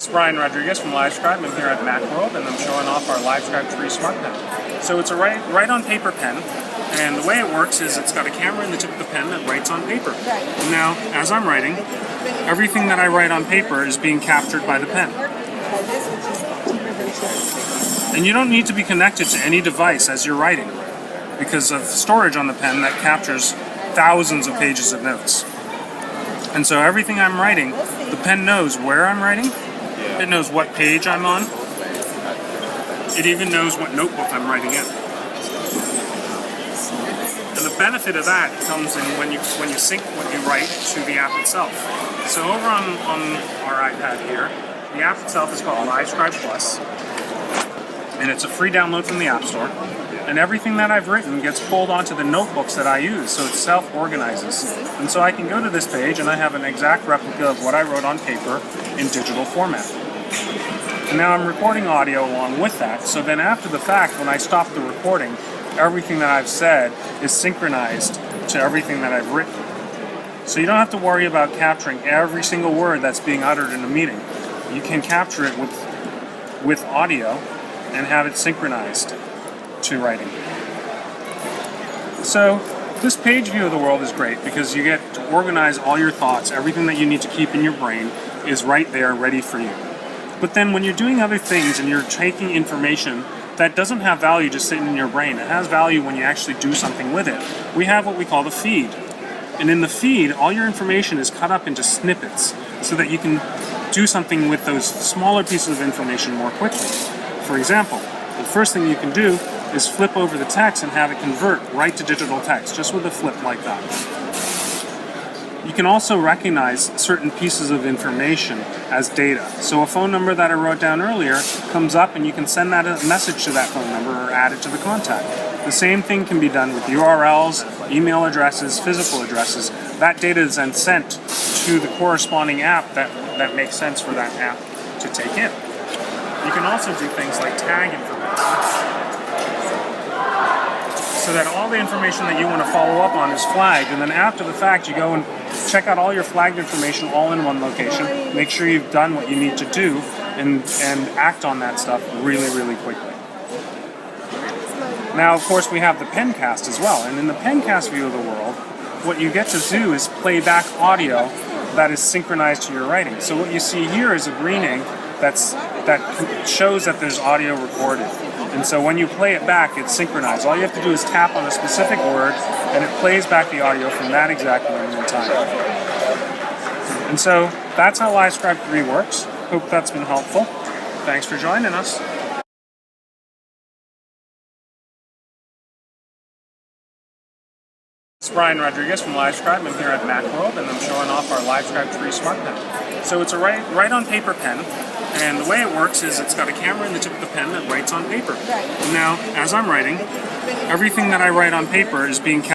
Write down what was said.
It's Bryan Rodrigues from LiveScribe. I'm here at Macworld, and I'm showing off our LiveScribe 3 smartpen. So it's a write-on-paper pen, and the way it works is it's got a camera in the tip of the pen that writes on paper. And now, as I'm writing, everything that I write on paper is being captured by the pen. And you don't need to be connected to any device as you're writing, because of storage on the pen that captures thousands of pages of notes. And so everything I'm writing, the pen knows where I'm writing, it knows what page I'm on, it even knows what notebook I'm writing in. And the benefit of that comes in when you sync what you write to the app itself. So over on our iPad here, the app itself is called LiveScribe Plus, and it's a free download from the App Store. And everything that I've written gets pulled onto the notebooks that I use, so it self-organizes. And so I can go to this page and I have an exact replica of what I wrote on paper in digital format. And now I'm recording audio along with that, so then after the fact, when I stop the recording, everything that I've said is synchronized to everything that I've written. So you don't have to worry about capturing every single word that's being uttered in a meeting. You can capture it with audio and have it synchronized to writing. So this page view of the world is great because you get to organize all your thoughts. Everything that you need to keep in your brain is right there ready for you. But then when you're doing other things and you're taking information that doesn't have value just sitting in your brain, it has value when you actually do something with it. We have what we call the feed. And in the feed, all your information is cut up into snippets so that you can do something with those smaller pieces of information more quickly. For example, the first thing you can do is flip over the text and have it convert right to digital text, just with a flip like that. You can also recognize certain pieces of information as data. So a phone number that I wrote down earlier comes up and you can send that a message to that phone number or add it to the contact. The same thing can be done with URLs, email addresses, physical addresses. That data is then sent to the corresponding app that makes sense for that app to take in. You can also do things like tag information, so that all the information that you want to follow up on is flagged, and then after the fact you go and check out all your flagged information all in one location, make sure you've done what you need to do, and act on that stuff really, really quickly. Now, of course, we have the Pencast as well, and in the Pencast view of the world, what you get to do is play back audio that is synchronized to your writing. So what you see here is a green ink that shows that there's audio recorded. And so when you play it back, it's synchronized. All you have to do is tap on a specific word, and it plays back the audio from that exact moment in time. And so that's how LiveScribe 3 works. Hope that's been helpful. Thanks for joining us. It's Bryan Rodrigues from LiveScribe. I'm here at Macworld, and I'm showing off our LiveScribe 3 smartpen. So it's a write-on-paper pen, and the way it works is it's got a camera in the tip of the pen that writes on paper. And now, as I'm writing, everything that I write on paper is being captured.